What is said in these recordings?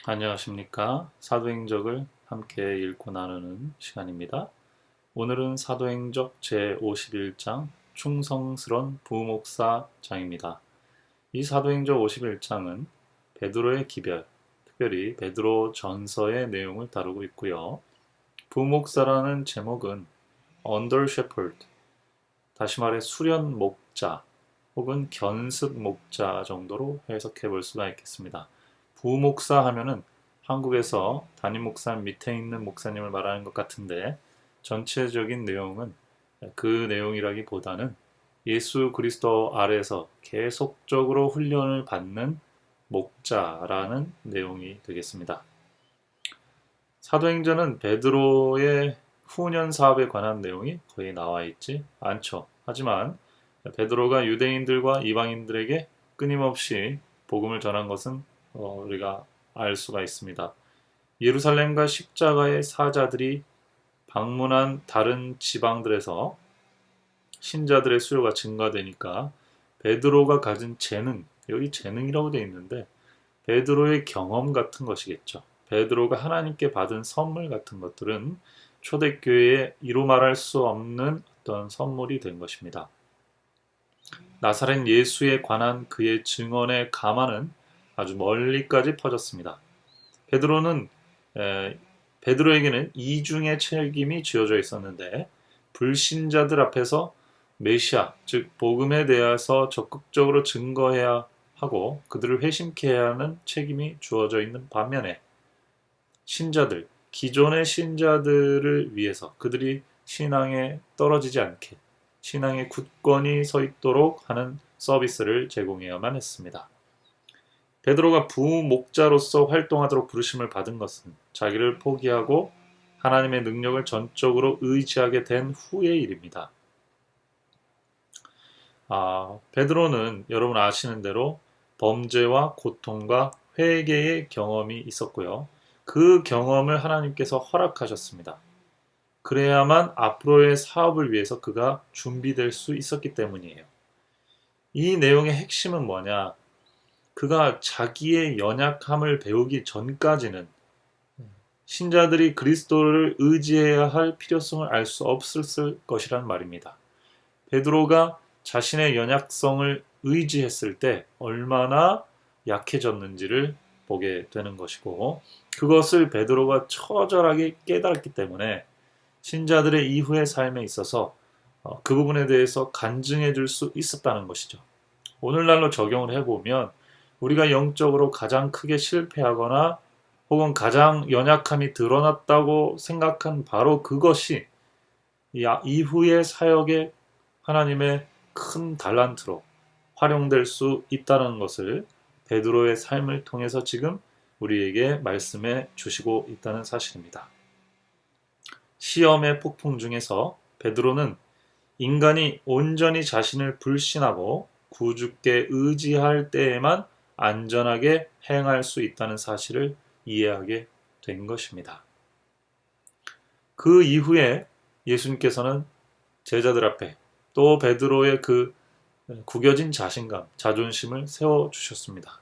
안녕하십니까. 사도행적을 함께 읽고 나누는 시간입니다. 오늘은 사도행적 제51장 충성스런 부목사 장입니다. 이 사도행적 51장은 베드로의 기별, 특별히 베드로 전서의 내용을 다루고 있고요. 부목사라는 제목은 under shepherd, 다시 말해 수련 목자 혹은 견습 목자 정도로 해석해 볼 수가 있겠습니다. 부목사 하면은 한국에서 담임 목사 밑에 있는 목사님을 말하는 것 같은데 전체적인 내용은 그 내용이라기보다는 예수 그리스도 아래에서 계속적으로 훈련을 받는 목자라는 내용이 되겠습니다. 사도행전은 베드로의 후년 사업에 관한 내용이 거의 나와 있지 않죠. 하지만 베드로가 유대인들과 이방인들에게 끊임없이 복음을 전한 것은 우리가 알 수가 있습니다. 예루살렘과 십자가의 사자들이 방문한 다른 지방들에서 신자들의 수요가 증가되니까 베드로가 가진 재능, 여기 재능이라고 되어 있는데 베드로의 경험 같은 것이겠죠. 베드로가 하나님께 받은 선물 같은 것들은 초대교회에 이루 말할 수 없는 어떤 선물이 된 것입니다. 나사렛 예수에 관한 그의 증언의 가마는 아주 멀리까지 퍼졌습니다. 베드로는 베드로에게는 이중의 책임이 쥐어져 있었는데 불신자들 앞에서 메시아, 즉 복음에 대해서 적극적으로 증거해야 하고 그들을 회심케 해야 하는 책임이 주어져 있는 반면에 신자들, 기존의 신자들을 위해서 그들이 신앙에 떨어지지 않게 신앙의 굳건히 서 있도록 하는 서비스를 제공해야만 했습니다. 베드로가 부목자로서 활동하도록 부르심을 받은 것은 자기를 포기하고 하나님의 능력을 전적으로 의지하게 된 후의 일입니다. 베드로는 여러분 아시는 대로 범죄와 고통과 회개의 경험이 있었고요. 그 경험을 하나님께서 허락하셨습니다. 그래야만 앞으로의 사업을 위해서 그가 준비될 수 있었기 때문이에요. 이 내용의 핵심은 뭐냐? 그가 자기의 연약함을 배우기 전까지는 신자들이 그리스도를 의지해야 할 필요성을 알 수 없었을 것이란 말입니다. 베드로가 자신의 연약성을 의지했을 때 얼마나 약해졌는지를 보게 되는 것이고 그것을 베드로가 처절하게 깨달았기 때문에 신자들의 이후의 삶에 있어서 그 부분에 대해서 간증해 줄 수 있었다는 것이죠. 오늘날로 적용을 해보면 우리가 영적으로 가장 크게 실패하거나 혹은 가장 연약함이 드러났다고 생각한 바로 그것이 이후의 사역에 하나님의 큰 달란트로 활용될 수 있다는 것을 베드로의 삶을 통해서 지금 우리에게 말씀해 주시고 있다는 사실입니다. 시험의 폭풍 중에서 베드로는 인간이 온전히 자신을 불신하고 구주께 의지할 때에만 안전하게 행할 수 있다는 사실을 이해하게 된 것입니다. 그 이후에 예수님께서는 제자들 앞에 또 베드로의 그 구겨진 자신감, 자존심을 세워주셨습니다.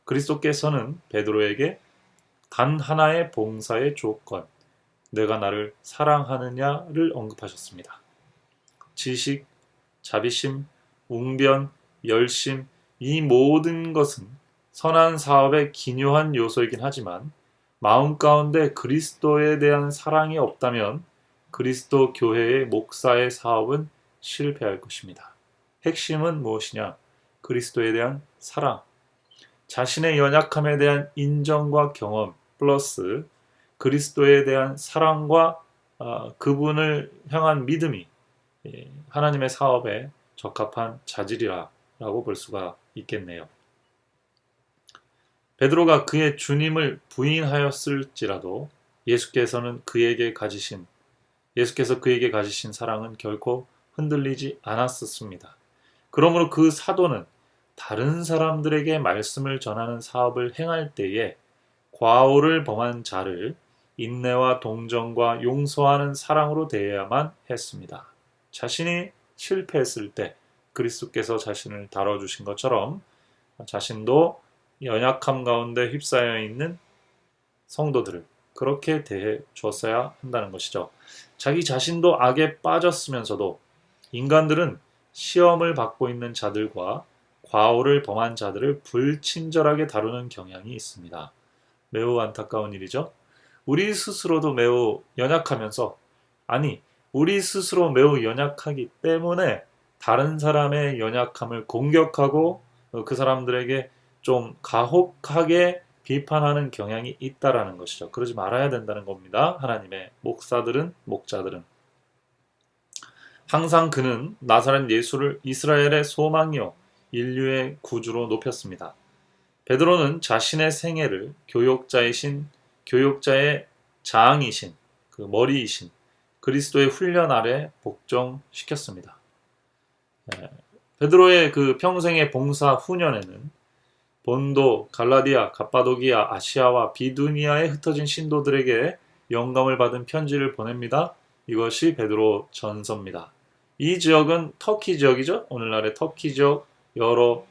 그리스도께서는 베드로에게 단 하나의 봉사의 조건, 내가 나를 사랑하느냐를 언급하셨습니다. 지식, 자비심, 웅변, 열심, 이 모든 것은 선한 사업의 기묘한 요소이긴 하지만 마음 가운데 그리스도에 대한 사랑이 없다면 그리스도 교회의 목사의 사업은 실패할 것입니다. 핵심은 무엇이냐? 그리스도에 대한 사랑, 자신의 연약함에 대한 인정과 경험 플러스 그리스도에 대한 사랑과 그분을 향한 믿음이 하나님의 사업에 적합한 자질이라고 볼 수가 있겠네요. 베드로가 그의 주님을 부인하였을지라도 예수께서 그에게 가지신 사랑은 결코 흔들리지 않았었습니다. 그러므로 그 사도는 다른 사람들에게 말씀을 전하는 사업을 행할 때에 과오를 범한 자를 인내와 동정과 용서하는 사랑으로 대해야만 했습니다. 자신이 실패했을 때 그리스도께서 자신을 다뤄주신 것처럼 자신도 연약함 가운데 휩싸여 있는 성도들을 그렇게 대해 주었어야 한다는 것이죠. 자기 자신도 악에 빠졌으면서도 인간들은 시험을 받고 있는 자들과 과오를 범한 자들을 불친절하게 다루는 경향이 있습니다. 매우 안타까운 일이죠. 우리 스스로도 매우 연약하면서, 아니, 우리 스스로 매우 연약하기 때문에 다른 사람의 연약함을 공격하고 그 사람들에게 좀 가혹하게 비판하는 경향이 있다라는 것이죠. 그러지 말아야 된다는 겁니다. 하나님의 목자들은 항상 그는 나사렛 예수를 이스라엘의 소망이요 인류의 구주로 높였습니다. 베드로는 자신의 생애를 교역자의 장이신, 그 머리이신 그리스도의 훈련 아래 복종시켰습니다. 베드로의 그 평생의 봉사 후년에는 본도, 갈라디아, 갑바도기아, 아시아와 비두니아에 흩어진 신도들에게 영감을 받은 편지를 보냅니다. 이것이 베드로 전서입니다. 이 지역은 터키 지역이죠. 오늘날의 터키 지역 여러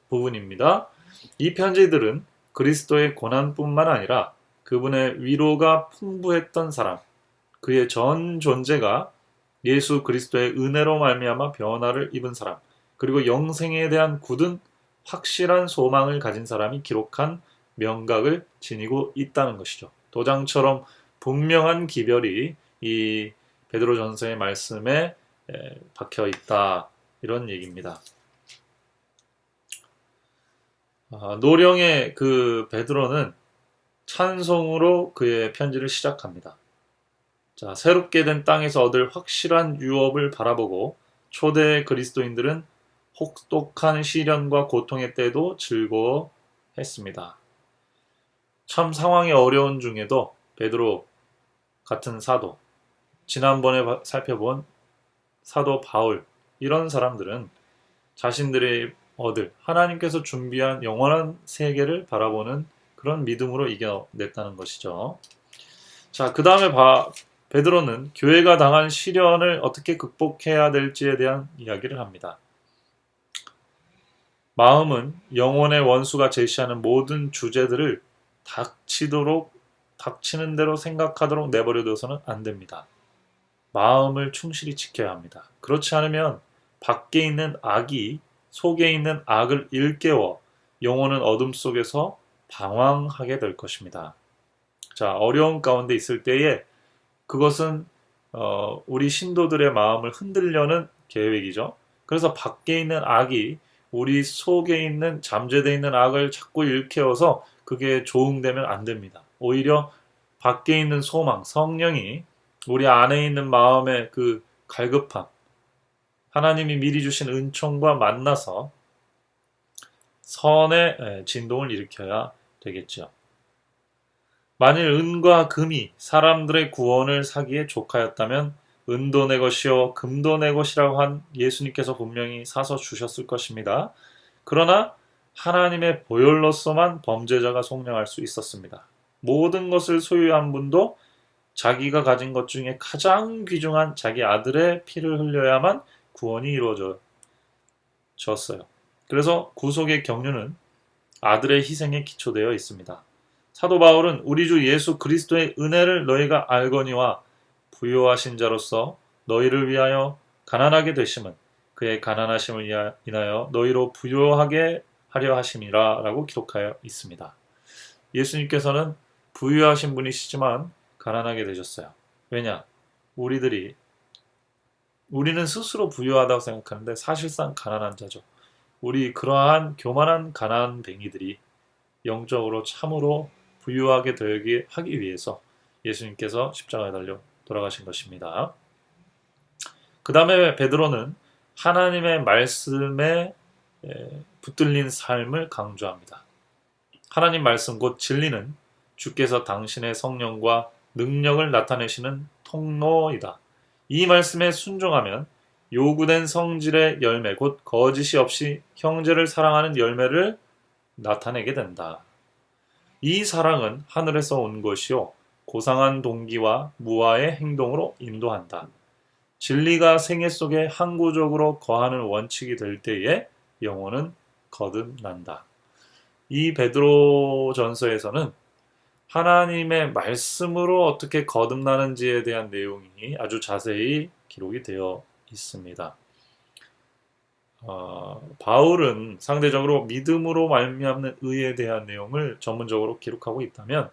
부분입니다. 이 편지들은 그리스도의 고난뿐만 아니라 그분의 위로가 풍부했던 사람, 그의 전 존재가 예수 그리스도의 은혜로 말미암아 변화를 입은 사람, 그리고 영생에 대한 굳은 확실한 소망을 가진 사람이 기록한 명각을 지니고 있다는 것이죠. 도장처럼 분명한 기별이 이 베드로전서의 말씀에 박혀 있다, 이런 얘기입니다. 노령의 그 베드로는 찬송으로 그의 편지를 시작합니다. 자, 새롭게 된 땅에서 얻을 확실한 유업을 바라보고 초대 그리스도인들은 혹독한 시련과 고통의 때도 즐거워했습니다. 참 상황이 어려운 중에도 베드로 같은 사도, 지난번에 살펴본 사도 바울, 이런 사람들은 자신들의 얻을 하나님께서 준비한 영원한 세계를 바라보는 그런 믿음으로 이겨냈다는 것이죠. 자, 그 다음에 베드로는 교회가 당한 시련을 어떻게 극복해야 될지에 대한 이야기를 합니다. 마음은 영혼의 원수가 제시하는 모든 주제들을 닥치는 대로 생각하도록 내버려둬서는 안 됩니다. 마음을 충실히 지켜야 합니다. 그렇지 않으면 밖에 있는 악이 속에 있는 악을 일깨워 영혼은 어둠 속에서 방황하게 될 것입니다. 자, 어려운 가운데 있을 때에 그것은 우리 신도들의 마음을 흔들려는 계획이죠. 그래서 밖에 있는 악이 우리 속에 있는 잠재되어 있는 악을 자꾸 일깨워서 그게 조응되면 안 됩니다. 오히려 밖에 있는 소망, 성령이 우리 안에 있는 마음의 그 갈급함, 하나님이 미리 주신 은총과 만나서 선의 진동을 일으켜야 되겠죠. 만일 은과 금이 사람들의 구원을 사기에 족하였다면 은도 내 것이요 금도 내 것이라고 한 예수님께서 분명히 사서 주셨을 것입니다. 그러나 하나님의 보혈로서만 범죄자가 속량할 수 있었습니다. 모든 것을 소유한 분도 자기가 가진 것 중에 가장 귀중한 자기 아들의 피를 흘려야만 구원이 이루어졌어요. 그래서 구속의 경륜은 아들의 희생에 기초되어 있습니다. 사도 바울은 우리 주 예수 그리스도의 은혜를 너희가 알거니와 부요하신 자로서 너희를 위하여 가난하게 되심은 그의 가난하심을 인하여 너희로 부요하게 하려 하심이라 라고 기록하여 있습니다. 예수님께서는 부유하신 분이시지만 가난하게 되셨어요. 왜냐? 우리는 스스로 부유하다고 생각하는데 사실상 가난한 자죠. 우리 그러한 교만한 가난뱅이들이 영적으로 참으로 부유하게 되게 하기 위해서 예수님께서 십자가에 달려 돌아가신 것입니다. 그 다음에 베드로는 하나님의 말씀에 붙들린 삶을 강조합니다. 하나님 말씀 곧 진리는 주께서 당신의 성령과 능력을 나타내시는 통로이다. 이 말씀에 순종하면 요구된 성질의 열매 곧 거짓이 없이 형제를 사랑하는 열매를 나타내게 된다. 이 사랑은 하늘에서 온 것이요 고상한 동기와 무아의 행동으로 인도한다. 진리가 생애 속에 항구적으로 거하는 원칙이 될 때에 영혼은 거듭난다. 이 베드로 전서에서는 하나님의 말씀으로 어떻게 거듭나는지에 대한 내용이 아주 자세히 기록이 되어 있습니다. 바울은 상대적으로 믿음으로 말미암는 의에 대한 내용을 전문적으로 기록하고 있다면,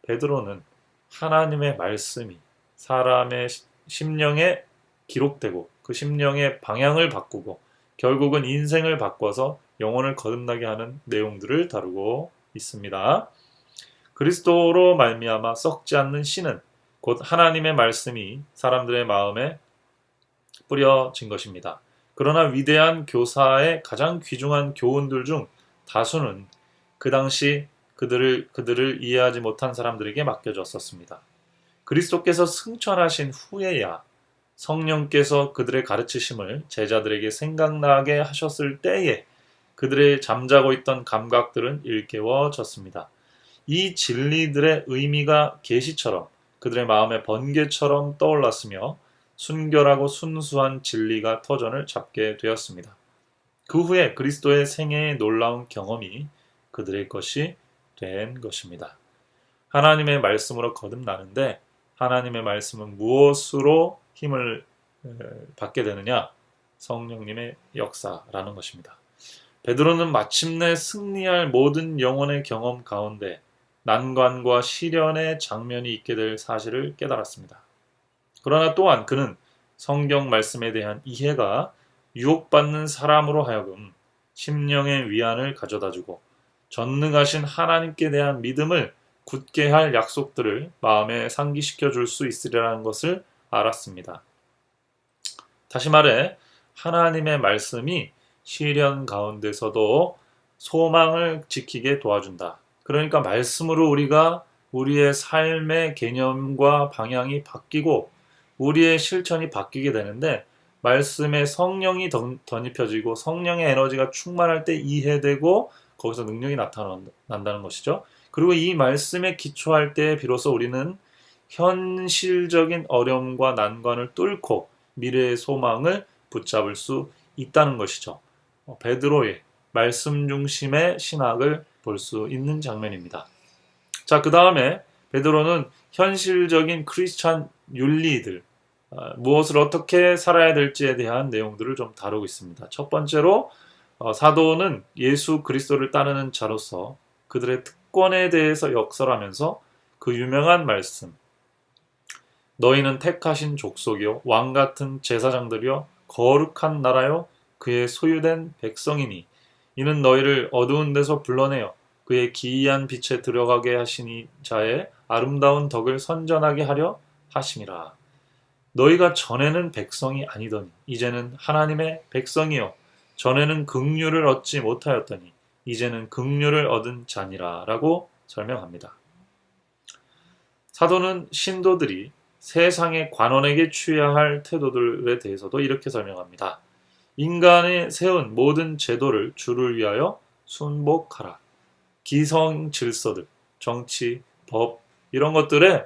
베드로는 하나님의 말씀이 사람의 심령에 기록되고 그 심령의 방향을 바꾸고 결국은 인생을 바꿔서 영혼을 거듭나게 하는 내용들을 다루고 있습니다. 그리스도로 말미암아 썩지 않는 씨는 곧 하나님의 말씀이 사람들의 마음에 뿌려진 것입니다. 그러나 위대한 교사의 가장 귀중한 교훈들 중 다수는 그 당시 그들을 이해하지 못한 사람들에게 맡겨졌었습니다. 그리스도께서 승천하신 후에야 성령께서 그들의 가르치심을 제자들에게 생각나게 하셨을 때에 그들의 잠자고 있던 감각들은 일깨워졌습니다. 이 진리들의 의미가 계시처럼 그들의 마음의 번개처럼 떠올랐으며 순결하고 순수한 진리가 터전을 잡게 되었습니다. 그 후에 그리스도의 생애의 놀라운 경험이 그들의 것이 된 것입니다. 하나님의 말씀으로 거듭나는데 하나님의 말씀은 무엇으로 힘을 받게 되느냐? 성령님의 역사라는 것입니다. 베드로는 마침내 승리할 모든 영혼의 경험 가운데 난관과 시련의 장면이 있게 될 사실을 깨달았습니다. 그러나 또한 그는 성경 말씀에 대한 이해가 유혹받는 사람으로 하여금 심령의 위안을 가져다주고 전능하신 하나님께 대한 믿음을 굳게 할 약속들을 마음에 상기시켜 줄 수 있으리라는 것을 알았습니다. 다시 말해 하나님의 말씀이 시련 가운데서도 소망을 지키게 도와준다. 그러니까 말씀으로 우리가 우리의 삶의 개념과 방향이 바뀌고 우리의 실천이 바뀌게 되는데, 말씀에 성령이 덧입혀지고 성령의 에너지가 충만할 때 이해되고 거기서 능력이 나타난다는 것이죠. 그리고 이 말씀에 기초할 때 비로소 우리는 현실적인 어려움과 난관을 뚫고 미래의 소망을 붙잡을 수 있다는 것이죠. 베드로의 말씀 중심의 신학을 볼 수 있는 장면입니다. 자, 그 다음에 베드로는 현실적인 크리스찬 윤리들, 무엇을 어떻게 살아야 될지에 대한 내용들을 좀 다루고 있습니다. 첫 번째로 사도는 예수 그리스도를 따르는 자로서 그들의 특권에 대해서 역설하면서 그 유명한 말씀, 너희는 택하신 족속이요 왕 같은 제사장들이요 거룩한 나라요 그의 소유된 백성이니 이는 너희를 어두운 데서 불러내어 그의 기이한 빛에 들어가게 하시니 자의 아름다운 덕을 선전하게 하려 하심이라. 너희가 전에는 백성이 아니더니 이제는 하나님의 백성이요 전에는 긍휼을 얻지 못하였더니 이제는 긍휼을 얻은 자니라 라고 설명합니다. 사도는 신도들이 세상의 관원에게 취해야 할 태도들에 대해서도 이렇게 설명합니다. 인간이 세운 모든 제도를 주를 위하여 순복하라. 기성 질서들, 정치, 법 이런 것들에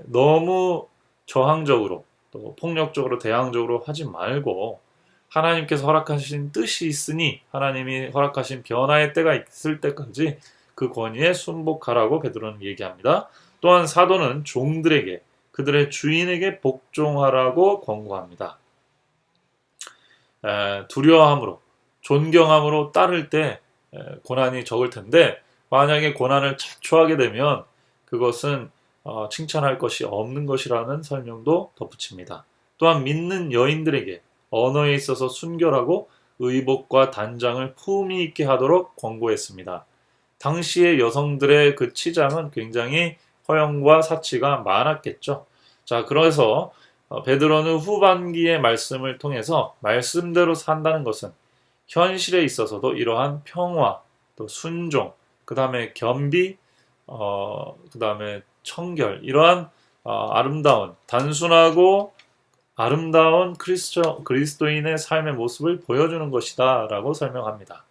너무 저항적으로 또 폭력적으로 대항적으로 하지 말고 하나님께서 허락하신 뜻이 있으니 하나님이 허락하신 변화의 때가 있을 때까지 그 권위에 순복하라고 베드로는 얘기합니다. 또한 사도는 종들에게 그들의 주인에게 복종하라고 권고합니다. 두려워함으로 존경함으로 따를 때 고난이 적을 텐데 만약에 고난을 자초하게 되면 그것은 칭찬할 것이 없는 것이라는 설명도 덧붙입니다. 또한 믿는 여인들에게 언어에 있어서 순결하고 의복과 단장을 품위 있게 하도록 권고했습니다. 당시의 여성들의 그 치장은 굉장히 허영과 사치가 많았겠죠. 자, 그래서 베드로는 후반기의 말씀을 통해서 말씀대로 산다는 것은 현실에 있어서도 이러한 평화, 또 순종, 그 다음에 겸비, 그 다음에 청결, 이러한 아름다운, 단순하고 아름다운 그리스도인의 삶의 모습을 보여주는 것이다 라고 설명합니다.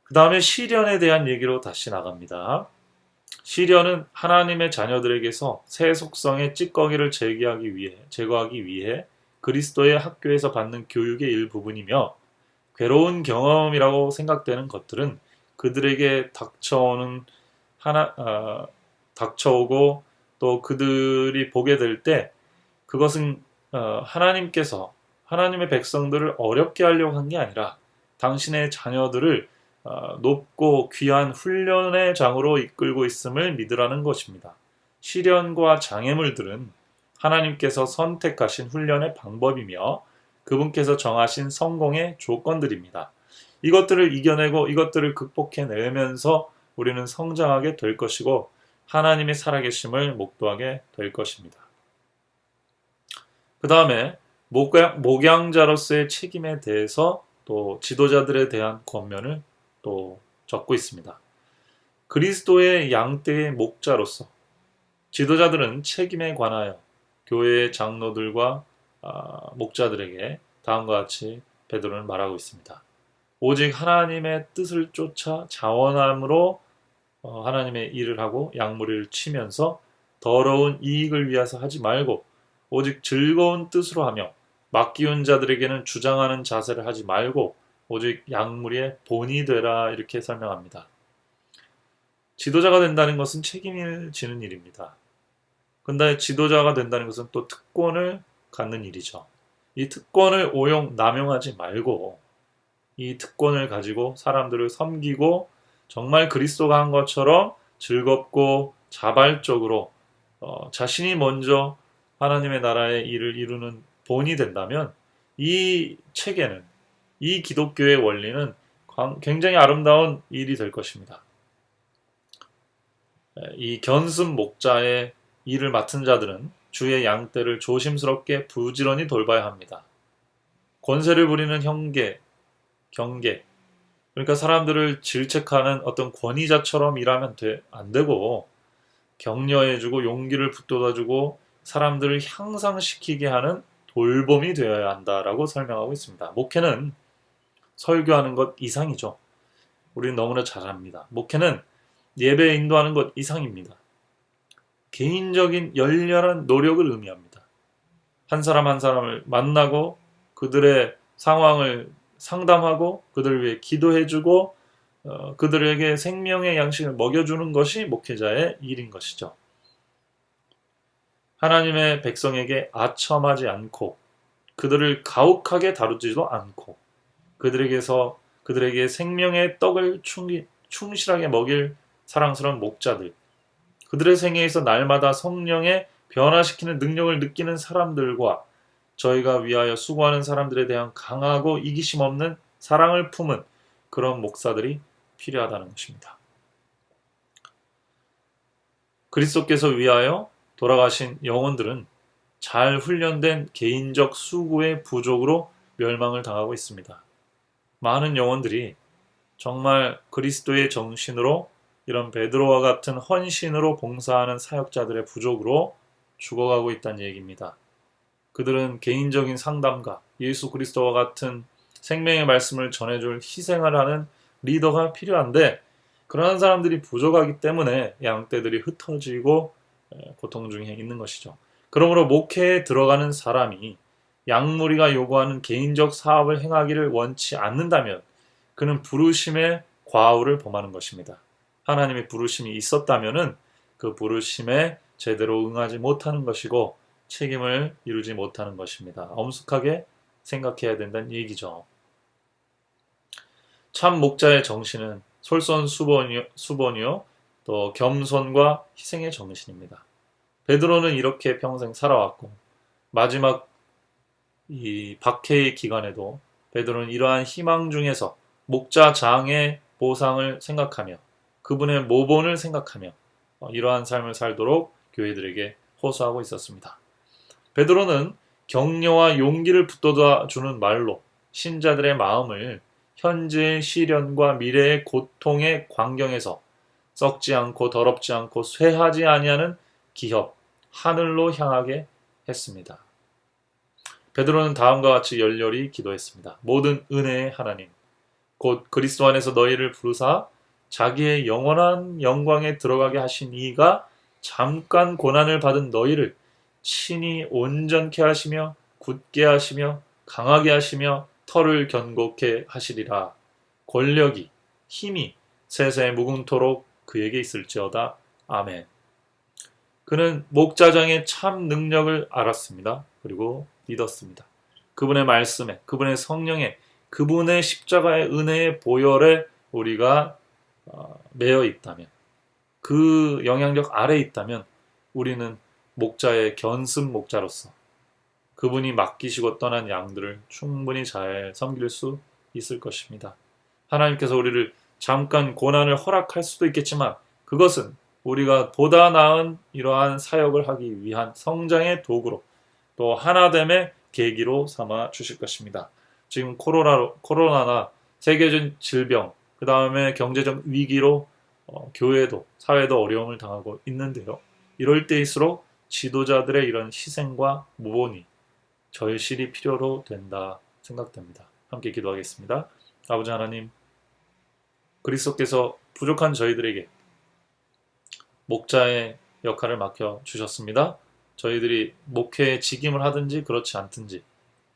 그 다음에 시련에 대한 얘기로 다시 나갑니다. 시련은 하나님의 자녀들에게서 새 속성의 찌꺼기를 제거하기 위해 그리스도의 학교에서 받는 교육의 일부분이며, 괴로운 경험이라고 생각되는 것들은 그들에게 닥쳐오는 닥쳐오고 또 그들이 보게 될 때 그것은 하나님께서 하나님의 백성들을 어렵게 하려고 한 게 아니라 당신의 자녀들을 높고 귀한 훈련의 장으로 이끌고 있음을 믿으라는 것입니다. 시련과 장애물들은 하나님께서 선택하신 훈련의 방법이며 그분께서 정하신 성공의 조건들입니다. 이것들을 이겨내고 이것들을 극복해내면서 우리는 성장하게 될 것이고 하나님의 살아계심을 목도하게 될 것입니다. 그 다음에 목양자로서의 책임에 대해서 또 지도자들에 대한 권면을 또 적고 있습니다. 그리스도의 양떼의 목자로서 지도자들은 책임에 관하여 교회의 장로들과 목자들에게 다음과 같이 베드로는 말하고 있습니다. 오직 하나님의 뜻을 쫓아 자원함으로 하나님의 일을 하고 양무리를 치면서 더러운 이익을 위해서 하지 말고 오직 즐거운 뜻으로 하며 맡기운 자들에게는 주장하는 자세를 하지 말고 오직 양무리의 본이 되라 이렇게 설명합니다. 지도자가 된다는 것은 책임을 지는 일입니다. 근데 지도자가 된다는 것은 또 특권을 갖는 일이죠. 이 특권을 남용하지 말고 이 특권을 가지고 사람들을 섬기고 정말 그리스도가 한 것처럼 즐겁고 자발적으로 자신이 먼저 하나님의 나라의 일을 이루는 본이 된다면 이 체계는 이 기독교의 원리는 굉장히 아름다운 일이 될 것입니다. 이 견습 목자의 일을 맡은 자들은 주의 양떼를 조심스럽게 부지런히 돌봐야 합니다. 권세를 부리는 경계, 그러니까 사람들을 질책하는 어떤 권위자처럼 일하면 안 되고 격려해주고 용기를 북돋아주고 사람들을 향상시키게 하는 돌봄이 되어야 한다라고 설명하고 있습니다. 목회는 설교하는 것 이상이죠. 우리는 너무나 잘 압니다. 목회는 예배 인도하는 것 이상입니다. 개인적인 열렬한 노력을 의미합니다. 한 사람 한 사람을 만나고 그들의 상황을 상담하고 그들을 위해 기도해주고 그들에게 생명의 양식을 먹여주는 것이 목회자의 일인 것이죠. 하나님의 백성에게 아첨하지 않고 그들을 가혹하게 다루지도 않고 그들에게 생명의 떡을 충실하게 먹일 사랑스러운 목자들, 그들의 생애에서 날마다 성령의 변화시키는 능력을 느끼는 사람들과 저희가 위하여 수고하는 사람들에 대한 강하고 이기심 없는 사랑을 품은 그런 목사들이 필요하다는 것입니다. 그리스도께서 위하여 돌아가신 영혼들은 잘 훈련된 개인적 수고의 부족으로 멸망을 당하고 있습니다. 많은 영혼들이 정말 그리스도의 정신으로 이런 베드로와 같은 헌신으로 봉사하는 사역자들의 부족으로 죽어가고 있다는 얘기입니다. 그들은 개인적인 상담가, 예수 그리스도와 같은 생명의 말씀을 전해줄 희생을 하는 리더가 필요한데 그러한 사람들이 부족하기 때문에 양떼들이 흩어지고 고통 중에 있는 것이죠. 그러므로 목회에 들어가는 사람이 양무리가 요구하는 개인적 사업을 행하기를 원치 않는다면 그는 부르심의 과오를 범하는 것입니다. 하나님의 부르심이 있었다면 그 부르심에 제대로 응하지 못하는 것이고 책임을 이루지 못하는 것입니다. 엄숙하게 생각해야 된다는 얘기죠. 참 목자의 정신은 솔선수범이요 또 겸손과 희생의 정신입니다. 베드로는 이렇게 평생 살아왔고 마지막 이 박해의 기간에도 베드로는 이러한 희망 중에서 목자 장의 보상을 생각하며 그분의 모본을 생각하며 이러한 삶을 살도록 교회들에게 호소하고 있었습니다. 베드로는 격려와 용기를 북돋아 주는 말로 신자들의 마음을 현재의 시련과 미래의 고통의 광경에서 썩지 않고 더럽지 않고 쇠하지 아니하는 기협, 하늘로 향하게 했습니다. 베드로는 다음과 같이 열렬히 기도했습니다. 모든 은혜의 하나님, 곧 그리스도 안에서 너희를 부르사 자기의 영원한 영광에 들어가게 하신 이가 잠깐 고난을 받은 너희를 친히 온전케 하시며 굳게 하시며 강하게 하시며 터를 견고케 하시리라. 권력이 힘이 세세 무궁토록 그에게 있을지어다. 아멘. 그는 목자장의 참 능력을 알았습니다. 그리고 믿었습니다. 그분의 말씀에, 그분의 성령에, 그분의 십자가의 은혜의 보혈에 우리가 매여 있다면, 그 영향력 아래 있다면 우리는 목자의 견습 목자로서 그분이 맡기시고 떠난 양들을 충분히 잘 섬길 수 있을 것입니다. 하나님께서 우리를 잠깐 고난을 허락할 수도 있겠지만 그것은 우리가 보다 나은 이러한 사역을 하기 위한 성장의 도구로 또 하나됨의 계기로 삼아 주실 것입니다. 지금 코로나나 세계적인 질병, 그 다음에 경제적 위기로 교회도 사회도 어려움을 당하고 있는데요. 이럴 때일수록 지도자들의 이런 희생과 무본이 절실히 필요로 된다 생각됩니다. 함께 기도하겠습니다. 아버지 하나님, 그리스도께서 부족한 저희들에게 목자의 역할을 맡겨 주셨습니다. 저희들이 목회에 직임을 하든지 그렇지 않든지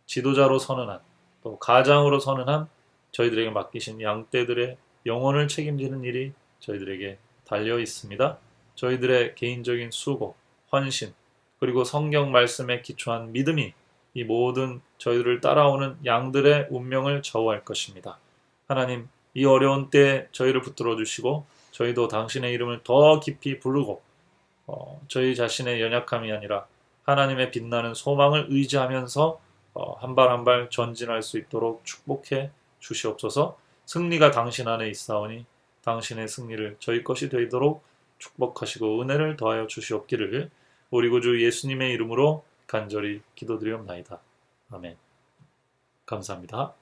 지도자로 서는 한, 또 가장으로 서는 한 저희들에게 맡기신 양떼들의 영혼을 책임지는 일이 저희들에게 달려 있습니다. 저희들의 개인적인 수고, 헌신, 그리고 성경 말씀에 기초한 믿음이 이 모든 저희들을 따라오는 양들의 운명을 좌우할 것입니다. 하나님, 이 어려운 때에 저희를 붙들어 주시고 저희도 당신의 이름을 더 깊이 부르고 저희 자신의 연약함이 아니라 하나님의 빛나는 소망을 의지하면서 한 발 한 발 전진할 수 있도록 축복해 주시옵소서. 승리가 당신 안에 있사오니 당신의 승리를 저희 것이 되도록 축복하시고 은혜를 더하여 주시옵기를 우리 구주 예수님의 이름으로 간절히 기도드리옵나이다. 아멘. 감사합니다.